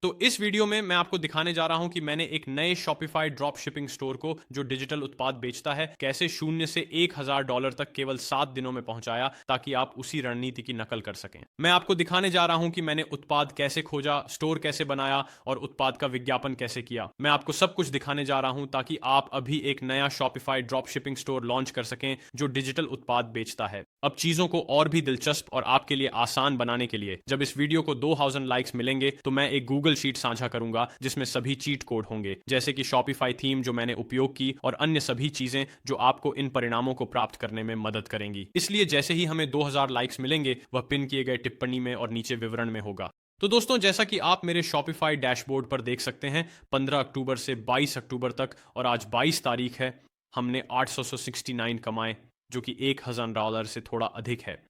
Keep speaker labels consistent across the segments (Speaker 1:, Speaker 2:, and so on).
Speaker 1: तो इस वीडियो में मैं आपको दिखाने जा रहा हूं कि मैंने एक नए शॉपिफाई ड्रॉप शिपिंग स्टोर को जो डिजिटल उत्पाद बेचता है कैसे शून्य से $1000 तक केवल 7 दिनों में पहुंचाया ताकि आप उसी रणनीति की नकल कर सकें। मैं आपको दिखाने जा रहा हूं कि मैंने उत्पाद कैसे खोजा, स्टोर कैसे बनाया और उत्पाद का विज्ञापन कैसे किया। मैं आपको सब कुछ दिखाने जा रहा हूं ताकि आप अभी एक नया Shopify drop shipping store launch कर सकें जो डिजिटल उत्पाद बेचता है। अब चीजों को और भी दिलचस्प और आपके लिए आसान बनाने के लिए जब इस वीडियो को 2000 लाइक्स मिलेंगे तो मैं एक गूगल शीट साझा करूंगा जिसमें सभी चीट कोड होंगे, जैसे कि शॉपिफाई थीम जो मैंने उपयोग की और अन्य सभी चीजें जो आपको इन परिणामों को प्राप्त करने में मदद करेंगी। इसलिए जैसे ही हमें 2000 लाइक्स मिलेंगे वह पिन किए गए टिप्पणी में और नीचे विवरण में होगा। तो दोस्तों, जैसा कि आप मेरे शॉपिफाई डैशबोर्ड पर देख सकते हैं, 15 अक्टूबर से 22 अक्टूबर तक और आज 22 तारीख है, हमने 869 कमाए जो कि $1000 से थोड़ा अधिक है।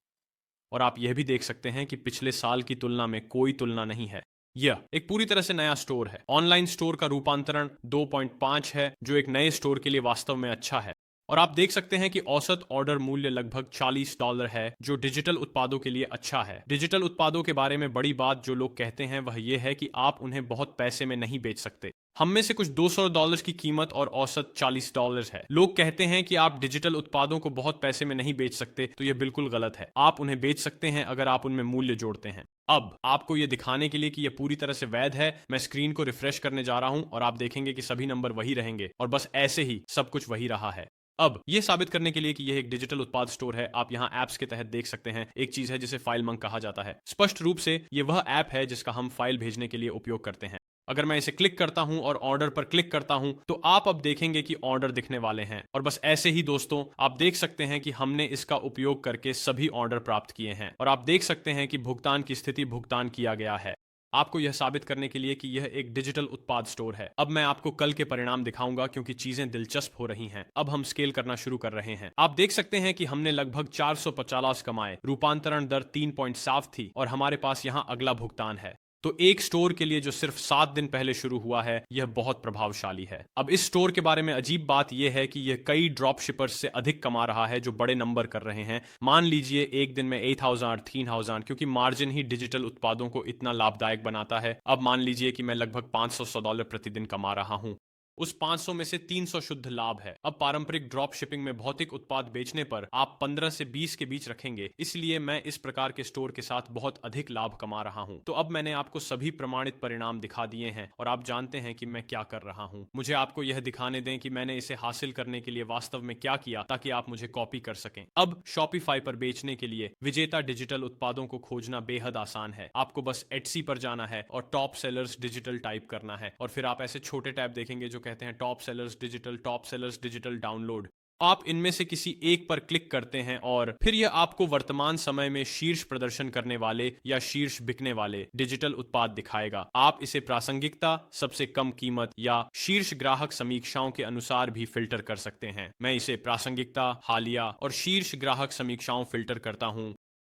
Speaker 1: और आप यह भी देख सकते हैं कि पिछले साल की तुलना में कोई तुलना नहीं है। यह एक पूरी तरह से नया स्टोर है। ऑनलाइन स्टोर का रूपांतरण 2.5 है जो एक नए स्टोर के लिए वास्तव में अच्छा है। और आप देख सकते हैं कि औसत ऑर्डर मूल्य लगभग $40 है जो डिजिटल उत्पादों के लिए अच्छा है। डिजिटल उत्पादों के बारे में बड़ी बात जो लोग कहते हैं वह यह है कि आप उन्हें बहुत पैसे में नहीं बेच सकते। हम में से कुछ $200 की कीमत और औसत $40 है। लोग कहते हैं कि आप डिजिटल उत्पादों को बहुत पैसे में नहीं बेच सकते, तो यह बिल्कुल गलत है। आप उन्हें बेच सकते हैं अगर आप उनमें मूल्य जोड़ते हैं। अब आपको यह दिखाने के लिए कि यह पूरी तरह से वैध है, मैं स्क्रीन को रिफ्रेश करने जा रहा हूं और आप देखेंगे कि सभी नंबर वही रहेंगे और बस ऐसे ही सब कुछ वही रहा है। अब यह साबित करने के लिए कि यह एक डिजिटल उत्पाद स्टोर है, आप यहां ऐप्स के तहत देख सकते हैं एक चीज है जिसे फाइल मंक कहा जाता है। स्पष्ट रूप से यह वह ऐप है जिसका हम फाइल भेजने के लिए उपयोग करते हैं। अगर मैं इसे क्लिक करता हूं और ऑर्डर पर क्लिक करता हूं तो आप अब देखेंगे कि ऑर्डर दिखने वाले हैं। और बस ऐसे ही दोस्तों, आप देख सकते हैं कि हमने इसका उपयोग करके सभी ऑर्डर प्राप्त किए हैं और आप देख सकते हैं कि भुगतान की स्थिति भुगतान किया गया है। आपको यह साबित करने के लिए कि यह एक डिजिटल उत्पाद स्टोर है। अब मैं आपको कल के परिणाम दिखाऊंगा क्योंकि चीजें दिलचस्प हो रही हैं। अब हम स्केल करना शुरू कर रहे हैं। आप देख सकते हैं कि हमने लगभग 450 कमाए, रूपांतरण दर 3 थी और हमारे पास यहां अगला भुगतान है। तो एक स्टोर के लिए जो सिर्फ 7 दिन पहले शुरू हुआ है, यह बहुत प्रभावशाली है। अब इस स्टोर के बारे में अजीब बात यह है कि यह कई ड्रॉप शिपर्स से अधिक कमा रहा है जो बड़े नंबर कर रहे हैं। मान लीजिए एक दिन में 8000 3000, क्योंकि मार्जिन ही डिजिटल उत्पादों को इतना लाभदायक बनाता है। अब मान लीजिए कि मैं लगभग $500 प्रतिदिन कमा रहा हूं। उस 500 में से 300 शुद्ध लाभ है। अब पारंपरिक ड्रॉप शिपिंग में भौतिक उत्पाद बेचने पर आप 15 से 20 के बीच रखेंगे, इसलिए मैं इस प्रकार के स्टोर के साथ बहुत अधिक लाभ कमा रहा हूं। तो अब मैंने आपको सभी प्रमाणित परिणाम दिखा दिए हैं और आप जानते हैं कि मैं क्या कर रहा हूं। मुझे आपको यह दिखाने दें कि मैंने इसे हासिल करने के लिए वास्तव में क्या किया ताकि आप मुझे कॉपी कर सकें। अब शॉपिफाई पर बेचने के लिए विजेता डिजिटल उत्पादों को खोजना बेहद आसान है। आपको बस एटसी पर जाना है और टॉप सेलर्स डिजिटल टाइप करना है और फिर आप ऐसे छोटे टैब देखेंगे जो कहते हैं टॉप सेलर्स डिजिटल डाउनलोड। आप इनमें से किसी एक पर क्लिक करते हैं और फिर यह आपको वर्तमान समय में शीर्ष प्रदर्शन करने वाले या शीर्ष बिकने वाले डिजिटल उत्पाद दिखाएगा। आप इसे प्रासंगिकता, सबसे कम कीमत या शीर्ष ग्राहक समीक्षाओं के अनुसार भी फिल्टर कर सकते हैं। मैं इसे प्रासंगिकता, हालिया और शीर्ष ग्राहक समीक्षाओं फिल्टर करता हूं।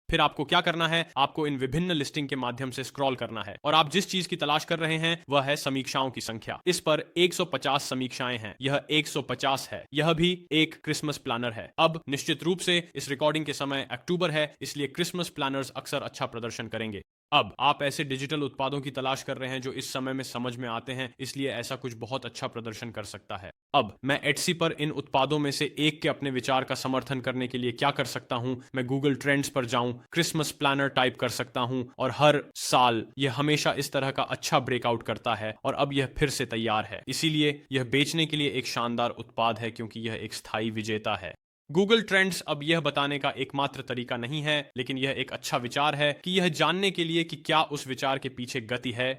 Speaker 1: फिर आपको क्या करना है, आपको इन विभिन्न लिस्टिंग के माध्यम से स्क्रॉल करना है और आप जिस चीज की तलाश कर रहे हैं वह है समीक्षाओं की संख्या। इस पर 150 समीक्षाएं हैं। यह 150 है। यह भी एक क्रिसमस प्लानर है। अब निश्चित रूप से इस रिकॉर्डिंग के समय अक्टूबर है, इसलिए क्रिसमस प्लानर्स अक्सर अच्छा प्रदर्शन करेंगे। अब आप ऐसे डिजिटल उत्पादों की तलाश कर रहे हैं जो इस समय में समझ में आते हैं, इसलिए ऐसा कुछ बहुत अच्छा प्रदर्शन कर सकता है। अब मैं एटसी पर इन उत्पादों में से एक के अपने विचार का समर्थन करने के लिए क्या कर सकता हूं, मैं गूगल ट्रेंड्स पर जाऊं, क्रिसमस प्लानर टाइप कर सकता हूं और हर साल यह हमेशा इस तरह का अच्छा ब्रेकआउट करता है और अब यह फिर से तैयार है। इसीलिए यह बेचने के लिए एक शानदार उत्पाद है क्योंकि यह एक स्थायी विजेता है। गूगल ट्रेंड्स अब यह बताने का एकमात्र तरीका नहीं है, लेकिन यह एक अच्छा विचार है कि यह जानने के लिए कि क्या उस विचार के पीछे गति है।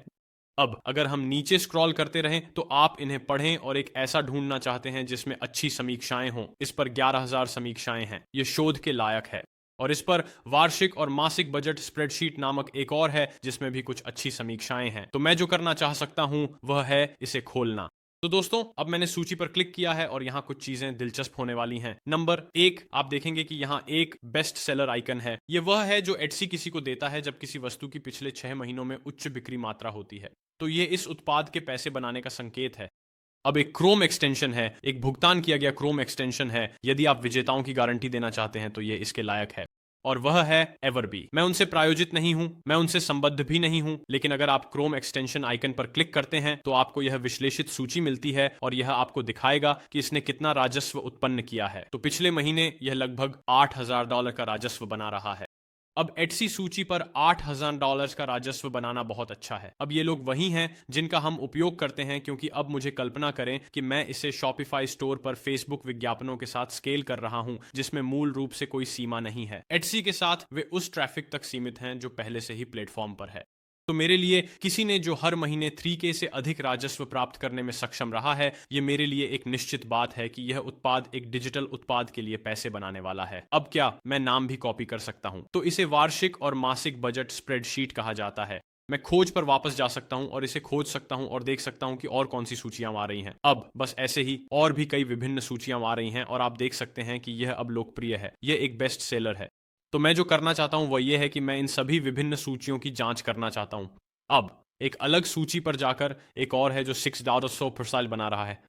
Speaker 1: अब अगर हम नीचे स्क्रॉल करते रहें तो आप इन्हें पढ़ें और एक ऐसा ढूंढना चाहते हैं जिसमें अच्छी समीक्षाएं हों। इस पर 11,000 समीक्षाएं हैं। यह शोध के लायक है। और इस पर वार्षिक और मासिक बजट स्प्रेडशीट नामक एक और है जिसमें भी कुछ अच्छी समीक्षाएं हैं। तो मैं जो करना चाह सकता हूं वह है इसे खोलना। तो दोस्तों, अब मैंने सूची पर क्लिक किया है और यहाँ कुछ चीजें दिलचस्प होने वाली हैं। नंबर 1, आप देखेंगे कि यहाँ एक बेस्ट सेलर आइकन है। ये वह है जो एटसी किसी को देता है जब किसी वस्तु की पिछले 6 महीनों में उच्च बिक्री मात्रा होती है। तो ये इस उत्पाद के पैसे बनाने का संकेत है। अब एक क्रोम एक्सटेंशन है, एक भुगतान किया गया क्रोम एक्सटेंशन है। यदि आप विजेताओं की गारंटी देना चाहते हैं तो ये इसके लायक है। और वह है एवरबी। मैं उनसे प्रायोजित नहीं हूं, मैं उनसे संबद्ध भी नहीं हूं, लेकिन अगर आप क्रोम एक्सटेंशन आइकन पर क्लिक करते हैं तो आपको यह विश्लेषित सूची मिलती है और यह आपको दिखाएगा कि इसने कितना राजस्व उत्पन्न किया है। तो पिछले महीने यह लगभग $8,000 का राजस्व बना रहा है। अब एटसी सूची पर $8,000 का राजस्व बनाना बहुत अच्छा है। अब ये लोग वही हैं जिनका हम उपयोग करते हैं, क्योंकि अब मुझे कल्पना करें कि मैं इसे शॉपिफाई स्टोर पर फेसबुक विज्ञापनों के साथ स्केल कर रहा हूं, जिसमें मूल रूप से कोई सीमा नहीं है। एटसी के साथ वे उस ट्रैफिक तक सीमित हैं जो पहले से ही प्लेटफॉर्म पर है। तो मेरे लिए किसी ने जो हर महीने 3K से अधिक राजस्व प्राप्त करने में सक्षम रहा है, ये मेरे लिए एक निश्चित बात है कि यह उत्पाद एक डिजिटल उत्पाद के लिए पैसे बनाने वाला है। अब क्या मैं नाम भी कॉपी कर सकता हूं? तो इसे वार्षिक और मासिक बजट स्प्रेडशीट कहा जाता है। मैं खोज पर वापस जा सकता हूं और इसे खोज सकता हूं और देख सकता हूं कि और कौन सी सूचियां आ रही हैं। अब बस ऐसे ही और भी कई विभिन्न सूचियां आ रही हैं और आप देख सकते हैं कि यह अब लोकप्रिय है। यह एक बेस्ट सेलर है। तो मैं जो करना चाहता हूं वह यह है कि मैं इन सभी विभिन्न सूचियों की जांच करना चाहता हूं। अब एक अलग सूची पर जाकर एक और है जो $6 बना रहा है।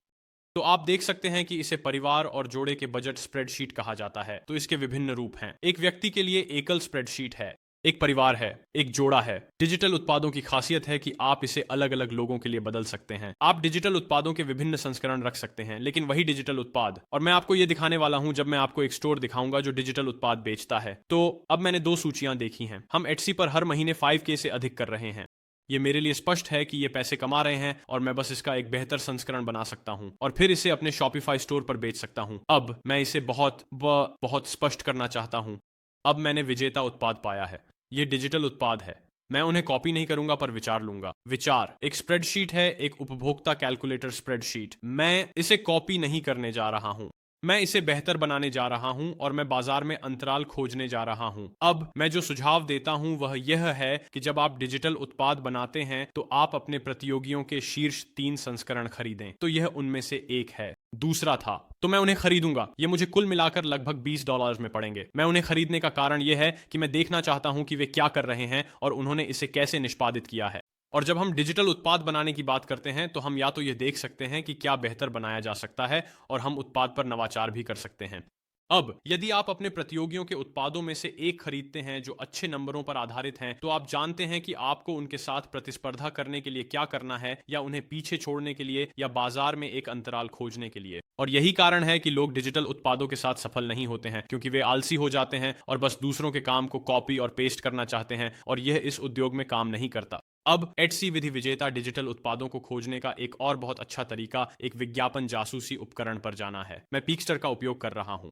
Speaker 1: तो आप देख सकते हैं कि इसे परिवार और जोड़े के बजट स्प्रेडशीट कहा जाता है। तो इसके विभिन्न रूप हैं। एक व्यक्ति के लिए एकल स्प्रेडशीट है, एक परिवार है, एक जोड़ा है। डिजिटल उत्पादों की खासियत है कि आप इसे अलग अलग लोगों के लिए बदल सकते हैं। आप डिजिटल उत्पादों के विभिन्न संस्करण रख सकते हैं, लेकिन वही डिजिटल उत्पाद। और मैं आपको यह दिखाने वाला हूं जब मैं आपको एक स्टोर दिखाऊंगा जो डिजिटल उत्पाद बेचता है। तो अब मैंने 2 सूचियां देखी हैं। हम एटसी पर हर महीने 5K से अधिक कर रहे हैं। ये मेरे लिए स्पष्ट है कि ये पैसे कमा रहे हैं और मैं बस इसका एक बेहतर संस्करण बना सकता हूं और फिर इसे अपने शॉपिफाई स्टोर पर बेच सकता हूं। अब मैं इसे बहुत स्पष्ट करना चाहता हूं। अब मैंने विजेता उत्पाद पाया है। ये डिजिटल उत्पाद है। मैं उन्हें कॉपी नहीं करूंगा पर विचार लूंगा। विचार एक स्प्रेडशीट है, एक उपभोक्ता कैलकुलेटर स्प्रेडशीट। मैं इसे कॉपी नहीं करने जा रहा हूं, मैं इसे बेहतर बनाने जा रहा हूं और मैं बाजार में अंतराल खोजने जा रहा हूं। अब मैं जो सुझाव देता हूं वह यह है कि जब आप डिजिटल उत्पाद बनाते हैं तो आप अपने प्रतियोगियों के शीर्ष 3 संस्करण खरीदें। तो यह उनमें से एक है। दूसरा था, तो मैं उन्हें खरीदूंगा। ये मुझे कुल मिलाकर लगभग $20 में पड़ेंगे। मैं उन्हें खरीदने का कारण यह है कि मैं देखना चाहता हूं कि वे क्या कर रहे हैं और उन्होंने इसे कैसे निष्पादित किया है। और जब हम डिजिटल उत्पाद बनाने की बात करते हैं तो हम या तो ये देख सकते हैं कि क्या बेहतर बनाया जा सकता है और हम उत्पाद पर नवाचार भी कर सकते हैं। अब यदि आप अपने प्रतियोगियों के उत्पादों में से एक खरीदते हैं जो अच्छे नंबरों पर आधारित हैं, तो आप जानते हैं कि आपको उनके साथ प्रतिस्पर्धा करने के लिए क्या करना है, या उन्हें पीछे छोड़ने के लिए, या बाजार में एक अंतराल खोजने के लिए। और यही कारण है कि लोग डिजिटल उत्पादों के साथ सफल नहीं होते हैं, क्योंकि वे आलसी हो जाते हैं और बस दूसरों के काम को कॉपी और पेस्ट करना चाहते हैं, और यह इस उद्योग में काम नहीं करता। अब एटसी विधि विजेता डिजिटल उत्पादों को खोजने का एक और बहुत अच्छा तरीका एक विज्ञापन जासूसी उपकरण पर जाना है। मैं पिक्सटर का उपयोग कर रहा हूं।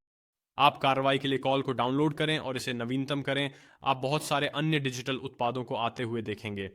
Speaker 1: आप कार्रवाई के लिए कॉल को डाउनलोड करें और इसे नवीनतम करें। आप बहुत सारे अन्य डिजिटल उत्पादों को आते हुए देखेंगे।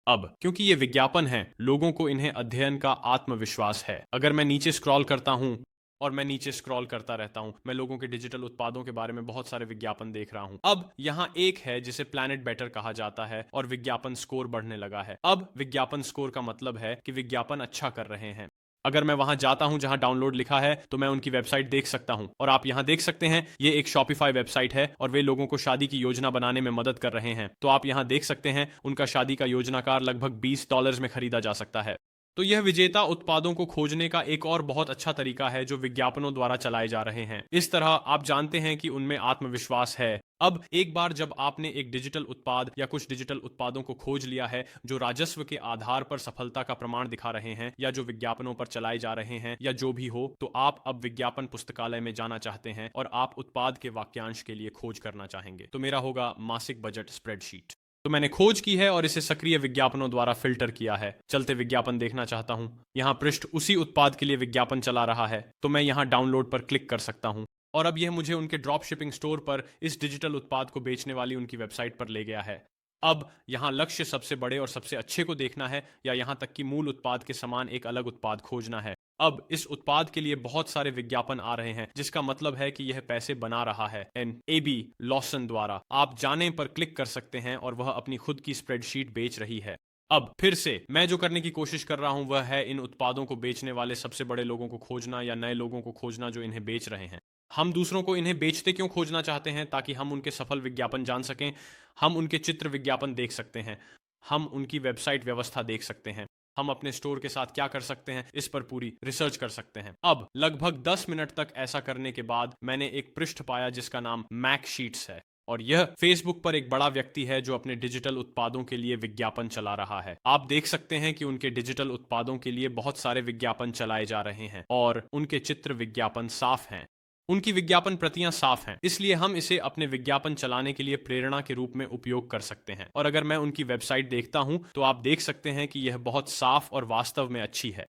Speaker 1: अब क्योंकि ये विज्ञापन है, लोगों को इन्हें अध्ययन का आत्मविश्वास है। अगर मैं नीचे स्क्रॉल करता हूं और मैं नीचे स्क्रॉल करता रहता हूं, मैं लोगों के डिजिटल उत्पादों के बारे में बहुत सारे विज्ञापन देख रहा हूं। अब यहां एक है जिसे प्लैनेट बेटर कहा जाता है और विज्ञापन स्कोर बढ़ने लगा है। अब विज्ञापन स्कोर का मतलब है कि विज्ञापन अच्छा कर रहे हैं। अगर मैं वहां जाता हूं जहां डाउनलोड लिखा है तो मैं उनकी वेबसाइट देख सकता हूं, और आप यहां देख सकते हैं ये एक शॉपिफाई वेबसाइट है और वे लोगों को शादी की योजना बनाने में मदद कर रहे हैं। तो आप यहां देख सकते हैं उनका शादी का योजनाकार लगभग $20 में खरीदा जा सकता है। तो यह विजेता उत्पादों को खोजने का एक और बहुत अच्छा तरीका है जो विज्ञापनों द्वारा चलाए जा रहे हैं। इस तरह आप जानते हैं कि उनमें आत्मविश्वास है। अब एक बार जब आपने एक डिजिटल उत्पाद या कुछ डिजिटल उत्पादों को खोज लिया है जो राजस्व के आधार पर सफलता का प्रमाण दिखा रहे हैं, या जो विज्ञापनों पर चलाए जा रहे हैं, या जो भी हो, तो आप अब विज्ञापन पुस्तकालय में जाना चाहते हैं और आप उत्पाद के वाक्यांश के लिए खोज करना चाहेंगे। तो मेरा होगा मासिक बजट स्प्रेडशीट। तो मैंने खोज की है और इसे सक्रिय विज्ञापनों द्वारा फिल्टर किया है। चलते विज्ञापन देखना चाहता हूं। यहाँ पृष्ठ उसी उत्पाद के लिए विज्ञापन चला रहा है, तो मैं यहाँ डाउनलोड पर क्लिक कर सकता हूं और अब यह मुझे उनके ड्रॉप शिपिंग स्टोर पर इस डिजिटल उत्पाद को बेचने वाली उनकी वेबसाइट पर ले गया है। अब यहाँ लक्ष्य सबसे बड़े और सबसे अच्छे को देखना है, या यहाँ तक कि मूल उत्पाद के समान एक अलग उत्पाद खोजना है। अब इस उत्पाद के लिए बहुत सारे विज्ञापन आ रहे हैं, जिसका मतलब है कि यह पैसे बना रहा है। एबी लॉसन द्वारा आप जाने पर क्लिक कर सकते हैं और वह अपनी खुद की स्प्रेडशीट बेच रही है। अब फिर से मैं जो करने की कोशिश कर रहा हूं वह है इन उत्पादों को बेचने वाले सबसे बड़े लोगों को खोजना, या नए लोगों को खोजना जो इन्हें बेच रहे हैं। हम दूसरों को इन्हें बेचते क्यों खोजना चाहते हैं? ताकि हम उनके सफल विज्ञापन जान सकें। हम उनके चित्र विज्ञापन देख सकते हैं, हम उनकी वेबसाइट व्यवस्था देख सकते हैं, हम अपने स्टोर के साथ क्या कर सकते हैं इस पर पूरी रिसर्च कर सकते हैं। अब लगभग 10 मिनट तक ऐसा करने के बाद मैंने एक पृष्ठ पाया जिसका नाम मैक शीट्स है। और यह फेसबुक पर एक बड़ा व्यक्ति है जो अपने डिजिटल उत्पादों के लिए विज्ञापन चला रहा है। आप देख सकते हैं कि उनके डिजिटल उत्पादों के लिए बहुत सारे विज्ञापन चलाए जा रहे हैं और उनके चित्र विज्ञापन साफ हैं। उनकी विज्ञापन प्रतियां साफ हैं, इसलिए हम इसे अपने विज्ञापन चलाने के लिए प्रेरणा के रूप में उपयोग कर सकते हैं। और अगर मैं उनकी वेबसाइट देखता हूं तो आप देख सकते हैं कि यह बहुत साफ और वास्तव में अच्छी है।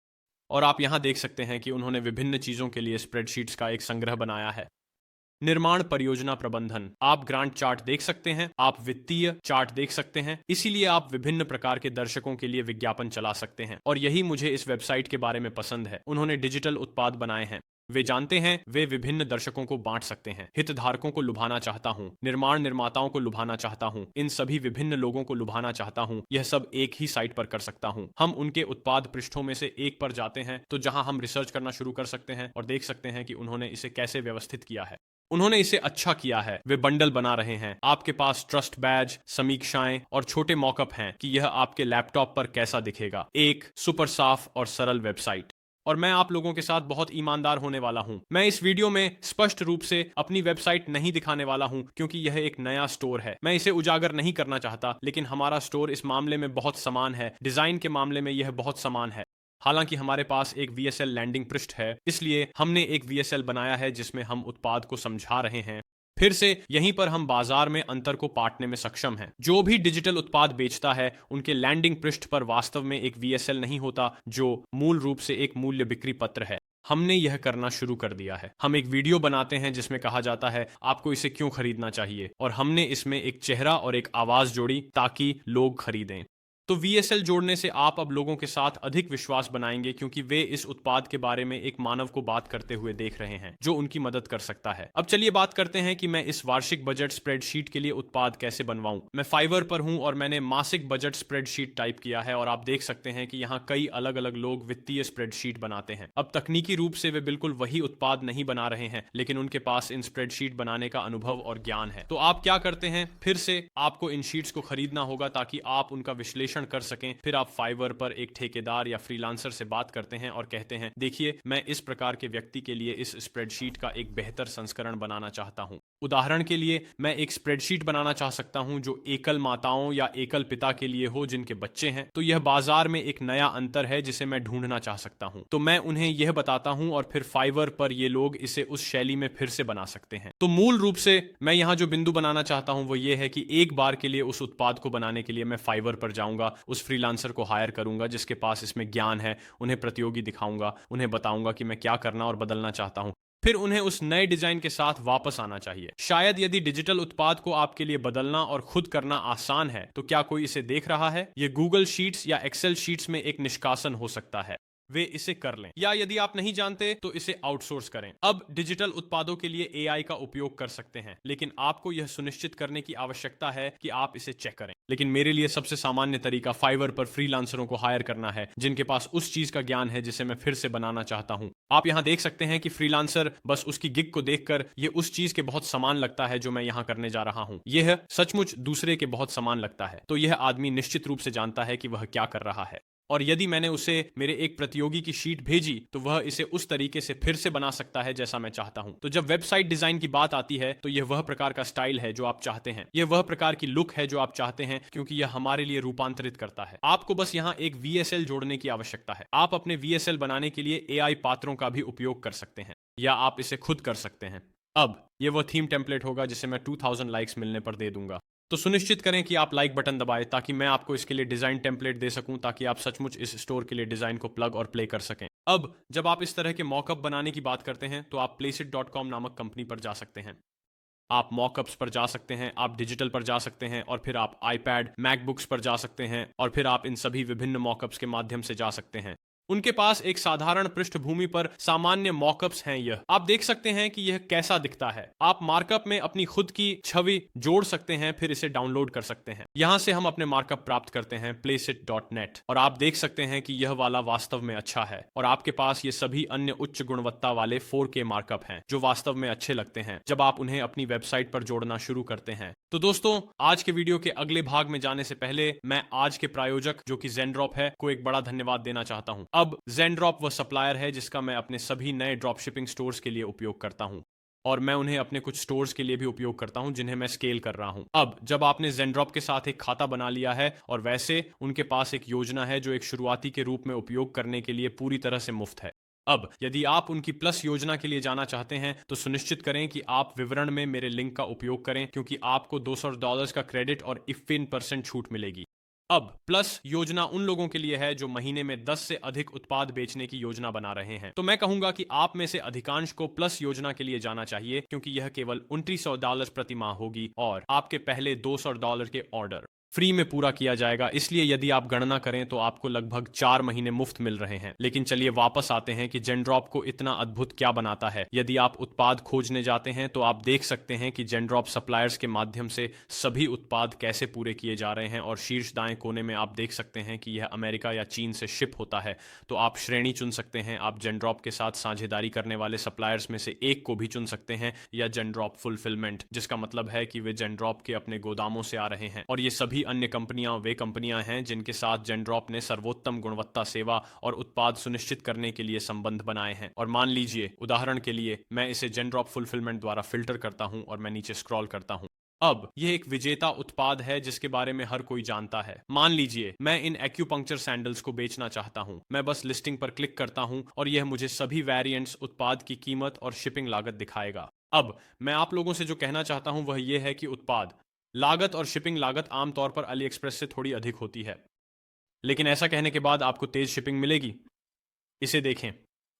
Speaker 1: और आप यहां देख सकते हैं कि उन्होंने विभिन्न चीजों के लिए स्प्रेडशीट्स का एक संग्रह बनाया है। निर्माण परियोजना प्रबंधन, आप ग्रांट चार्ट देख सकते हैं, आप वित्तीय चार्ट देख सकते हैं, इसीलिए आप विभिन्न प्रकार के दर्शकों के लिए विज्ञापन चला सकते हैं। और यही मुझे इस वेबसाइट के बारे में पसंद है। उन्होंने डिजिटल उत्पाद बनाए हैं, वे जानते हैं वे विभिन्न दर्शकों को बांट सकते हैं। हितधारकों को लुभाना चाहता हूं, निर्माण निर्माताओं को लुभाना चाहता हूं, इन सभी विभिन्न लोगों को लुभाना चाहता हूं, यह सब एक ही साइट पर कर सकता हूं। हम उनके उत्पाद पृष्ठों में से एक पर जाते हैं तो जहां हम रिसर्च करना शुरू कर सकते हैं और देख सकते हैं कि उन्होंने इसे कैसे व्यवस्थित किया है। उन्होंने इसे अच्छा किया है, वे बंडल बना रहे हैं। आपके पास ट्रस्ट बैज, समीक्षाएं और छोटे मॉकअप हैं कि यह आपके लैपटॉप पर कैसा दिखेगा। एक सुपर साफ और सरल वेबसाइट। और मैं आप लोगों के साथ बहुत ईमानदार होने वाला हूं। मैं इस वीडियो में स्पष्ट रूप से अपनी वेबसाइट नहीं दिखाने वाला हूं क्योंकि यह एक नया स्टोर है। मैं इसे उजागर नहीं करना चाहता, लेकिन हमारा स्टोर इस मामले में बहुत समान है। डिजाइन के मामले में यह बहुत समान है। हालांकि हमारे पास एक VSL लैंडिंग पृष्ठ है, इसलिए हमने एक VSL बनाया है जिसमें हम उत्पाद को समझा रहे हैं। फिर से यहीं पर हम बाजार में अंतर को पाटने में सक्षम हैं। जो भी डिजिटल उत्पाद बेचता है उनके लैंडिंग पृष्ठ पर वास्तव में एक VSL नहीं होता, जो मूल रूप से एक मूल्य बिक्री पत्र है। हमने यह करना शुरू कर दिया है। हम एक वीडियो बनाते हैं जिसमें कहा जाता है आपको इसे क्यों खरीदना चाहिए, और हमने इसमें एक चेहरा और एक आवाज जोड़ी ताकि लोग खरीदें। तो VSL जोड़ने से आप अब लोगों के साथ अधिक विश्वास बनाएंगे क्योंकि वे इस उत्पाद के बारे में एक मानव को बात करते हुए देख रहे हैं जो उनकी मदद कर सकता है। अब चलिए बात करते हैं कि मैं इस वार्षिक बजट स्प्रेडशीट के लिए उत्पाद कैसे बनवाऊं। मैं फाइवर पर हूं और मैंने मासिक बजट स्प्रेडशीट टाइप किया है और आप देख सकते हैं कि यहाँ कई अलग अलग लोग वित्तीय स्प्रेडशीट बनाते हैं। अब तकनीकी रूप से वे बिल्कुल वही उत्पाद नहीं बना रहे हैं, लेकिन उनके पास इन स्प्रेडशीट बनाने का अनुभव और ज्ञान है। तो आप क्या करते हैं, फिर से आपको इन शीट्स को खरीदना होगा ताकि आप उनका विश्लेषण कर सकें। फिर आप फाइवर पर एक ठेकेदार या फ्रीलांसर से बात करते हैं और कहते हैं देखिए मैं इस प्रकार के व्यक्ति के लिए इस स्प्रेडशीट का एक बेहतर संस्करण बनाना चाहता हूं। उदाहरण के लिए मैं एक स्प्रेडशीट बनाना चाह सकता हूं जो एकल माताओं या एकल पिता के लिए हो जिनके बच्चे हैं। तो यह बाजार में एक नया अंतर है जिसे मैं ढूंढना चाह सकता हूं। तो मैं उन्हें यह बताता हूं और फिर फाइवर पर ये लोग इसे उस शैली में फिर से बना सकते हैं। तो मूल रूप से मैं यहां जो बिंदु बनाना चाहता हूं वो ये है कि एक बार के लिए उस उत्पाद को बनाने के लिए मैं फाइवर पर जाऊंगा, उस फ्रीलांसर को हायर करूंगा जिसके पास इसमें ज्ञान है, उन्हें प्रतियोगी दिखाऊंगा, उन्हें बताऊंगा कि मैं क्या करना और बदलना चाहता हूं। फिर उन्हें उस नए डिजाइन के साथ वापस आना चाहिए। शायद यदि डिजिटल उत्पाद को आपके लिए बदलना और खुद करना आसान है तो क्या कोई इसे देख रहा है? ये गूगल शीट्स या एक्सेल शीट्स में एक निष्कासन हो सकता है, वे इसे कर लें, या यदि आप नहीं जानते तो इसे आउटसोर्स करें। अब डिजिटल उत्पादों के लिए AI का उपयोग कर सकते हैं, लेकिन आपको यह सुनिश्चित करने की आवश्यकता है कि आप इसे चेक करें। लेकिन मेरे लिए सबसे सामान्य तरीका फाइवर पर फ्रीलांसरों को हायर करना है जिनके पास उस चीज का ज्ञान है जिसे मैं फिर से बनाना चाहता हूं। आप यहां देख सकते हैं कि फ्रीलांसर बस उसकी गिग को देखकर ये उस चीज के बहुत समान लगता है जो मैं यहां करने जा रहा हूं। यह सचमुच दूसरे के बहुत समान लगता है। तो यह आदमी निश्चित रूप से जानता है कि वह क्या कर रहा है। और यदि मैंने उसे मेरे एक प्रतियोगी की शीट भेजी तो वह इसे उस तरीके से फिर से बना सकता है जैसा मैं चाहता हूं। तो जब वेबसाइट डिजाइन की बात आती है तो यह वह प्रकार का स्टाइल है जो आप चाहते हैं, यह वह प्रकार की लुक है जो आप चाहते हैं, क्योंकि यह हमारे लिए रूपांतरित करता है। आपको बस यहां एक VSL जोड़ने की आवश्यकता है। आप अपने VSL बनाने के लिए AI पात्रों का भी उपयोग कर सकते हैं या आप इसे खुद कर सकते हैं। अब यह वह थीम टेम्पलेट होगा जिसे मैं 2000 लाइक्स मिलने पर दे दूंगा। तो सुनिश्चित करें कि आप लाइक बटन दबाएं ताकि मैं आपको इसके लिए डिजाइन टेम्पलेट दे सकूं, ताकि आप सचमुच इस स्टोर के लिए डिजाइन को प्लग और प्ले कर सकें। अब जब आप इस तरह के मॉकअप बनाने की बात करते हैं तो आप placeit.com नामक कंपनी पर जा सकते हैं। आप मॉकअप्स पर जा सकते हैं, आप डिजिटल पर जा सकते हैं और फिर आप iPad, मैकबुक्स पर जा सकते हैं और फिर आप इन सभी विभिन्न मॉकअप्स के माध्यम से जा सकते हैं। उनके पास एक साधारण पृष्ठभूमि पर सामान्य मॉकअप्स हैं। यह आप देख सकते हैं कि यह कैसा दिखता है। आप मार्कअप में अपनी खुद की छवि जोड़ सकते हैं, फिर इसे डाउनलोड कर सकते हैं। यहां से हम अपने मार्कअप प्राप्त करते हैं placeit.net और आप देख सकते हैं कि यह वाला वास्तव में अच्छा है और आपके पास ये सभी अन्य उच्च गुणवत्ता वाले 4K मार्कअप हैं जो वास्तव में अच्छे लगते हैं जब आप उन्हें अपनी वेबसाइट पर जोड़ना शुरू करते हैं। तो दोस्तों, आज के वीडियो के अगले भाग में जाने से पहले मैं आज के प्रायोजक जो कि ZenDrop है को एक बड़ा धन्यवाद देना चाहता हूं। अब ZenDrop वह सप्लायर है जिसका मैं अपने सभी नए ड्रॉप शिपिंग स्टोर्स के लिए उपयोग करता हूं और मैं उन्हें अपने कुछ स्टोर्स के लिए भी उपयोग करता हूं जिन्हें मैं स्केल कर रहा हूं। अब जब आपने ज़ेनड्रॉप के साथ एक खाता बना लिया है और वैसे उनके पास एक योजना है जो एक शुरुआती के रूप में उपयोग करने के लिए पूरी तरह से मुफ्त है। अब यदि आप उनकी प्लस योजना के लिए जाना चाहते हैं तो सुनिश्चित करें कि आप विवरण में मेरे लिंक का उपयोग करें, क्योंकि आपको $200 का क्रेडिट और 15% छूट मिलेगी। अब प्लस योजना उन लोगों के लिए है जो महीने में 10 से अधिक उत्पाद बेचने की योजना बना रहे हैं। तो मैं कहूंगा कि आप में से अधिकांश को प्लस योजना के लिए जाना चाहिए, क्योंकि यह केवल $2900 प्रति माह होगी और आपके पहले $200 के ऑर्डर फ्री में पूरा किया जाएगा। इसलिए यदि आप गणना करें तो आपको लगभग 4 महीने मुफ्त मिल रहे हैं। लेकिन चलिए वापस आते हैं कि ज़ेनड्रॉप को इतना अद्भुत क्या बनाता है। यदि आप उत्पाद खोजने जाते हैं तो आप देख सकते हैं कि ज़ेनड्रॉप सप्लायर्स के माध्यम से सभी उत्पाद कैसे पूरे किए जा रहे हैं, और शीर्ष दाएं कोने में आप देख सकते हैं कि यह अमेरिका या चीन से शिप होता है। तो आप श्रेणी चुन सकते हैं। आप ज़ेनड्रॉप के साथ साझेदारी करने वाले सप्लायर्स में से एक को भी चुन सकते हैं, या ज़ेनड्रॉप फुलफिलमेंट, जिसका मतलब है कि वे ज़ेनड्रॉप के अपने गोदामों से आ रहे हैं। और ये सभी अन्य कंपनियां वे कंपनियां हैं जिनके साथ ज़ेनड्रॉप ने सर्वोत्तम गुणवत्ता सेवा और उत्पाद सुनिश्चित करने के लिए संबंध बनाए हैं। और मान लीजिए उदाहरण के लिए मैं इसे ज़ेनड्रॉप फुलफिलमेंट द्वारा फिल्टर करता हूं और मैं नीचे स्क्रॉल करता हूं। अब यह एक विजेता उत्पाद है जिसके बारे में हर कोई जानता है। मान लीजिए मैं इन एक्यूपंक्चर सैंडल्स को बेचना चाहता हूं। मैं बस लिस्टिंग पर क्लिक करता हूं और यह मुझे सभी वेरिएंट्स, उत्पाद की कीमत और शिपिंग लागत दिखाएगा। अब मैं आप लोगों से जो कहना चाहता हूं वह यह है कि उत्पाद लागत और शिपिंग लागत आमतौर पर अली एक्सप्रेस से थोड़ी अधिक होती है, लेकिन ऐसा कहने के बाद आपको तेज शिपिंग मिलेगी। इसे देखें,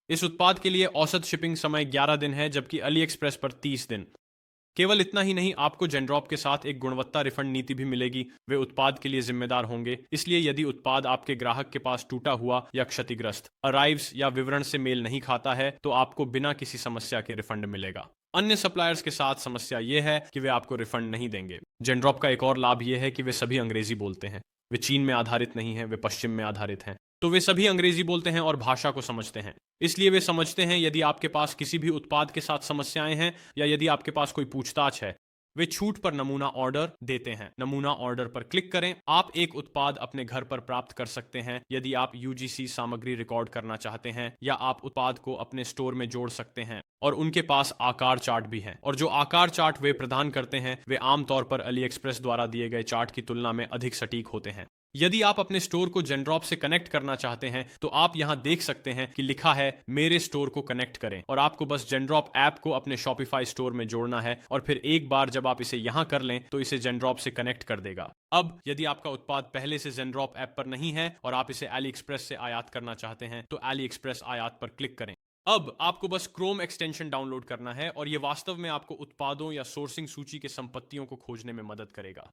Speaker 1: इस उत्पाद के लिए औसत शिपिंग समय 11 दिन है, जबकि अली एक्सप्रेस पर 30 दिन। केवल इतना ही नहीं, आपको ज़ेनड्रॉप के साथ एक गुणवत्ता रिफंड नीति भी मिलेगी। वे उत्पाद के लिए जिम्मेदार होंगे, इसलिए यदि उत्पाद आपके ग्राहक के पास टूटा हुआ या क्षतिग्रस्त, अराइव्स या विवरण से मेल नहीं खाता है तो आपको बिना किसी समस्या के रिफंड मिलेगा। अन्य सप्लायर्स के साथ समस्या यह है कि वे आपको रिफंड नहीं देंगे। ज़ेनड्रॉप का एक और लाभ यह है कि वे सभी अंग्रेजी बोलते हैं। वे चीन में आधारित नहीं हैं, वे पश्चिम में आधारित हैं। तो वे सभी अंग्रेजी बोलते हैं और भाषा को समझते हैं। इसलिए वे समझते हैं यदि आपके पास किसी भी उत्पाद के साथ समस्याएं हैं या यदि आपके पास कोई पूछताछ है। वे छूट पर नमूना ऑर्डर देते हैं। नमूना ऑर्डर पर क्लिक करें। आप एक उत्पाद अपने घर पर प्राप्त कर सकते हैं यदि आप यूजीसी सामग्री रिकॉर्ड करना चाहते हैं, या आप उत्पाद को अपने स्टोर में जोड़ सकते हैं। और उनके पास आकार चार्ट भी हैं, और जो आकार चार्ट वे प्रदान करते हैं वे आमतौर पर अली एक्सप्रेस द्वारा दिए गए चार्ट की तुलना में अधिक सटीक होते हैं। यदि आप अपने स्टोर को ज़ेनड्रॉप से कनेक्ट करना चाहते हैं तो आप यहां देख सकते हैं कि लिखा है मेरे स्टोर को कनेक्ट करें, और आपको बस ज़ेनड्रॉप ऐप को अपने शॉपिफाई स्टोर में जोड़ना है, और फिर एक बार जब आप इसे यहां कर लें तो इसे ज़ेनड्रॉप से कनेक्ट कर देगा। अब यदि आपका उत्पाद पहले से ज़ेनड्रॉप ऐप पर नहीं है और आप इसे अली एक्सप्रेस से आयात करना चाहते हैं तो अली एक्सप्रेस आयात पर क्लिक करें। अब आपको बस क्रोम एक्सटेंशन डाउनलोड करना है, और यह वास्तव में आपको उत्पादों या सोर्सिंग सूची के संपत्तियों को खोजने में मदद करेगा।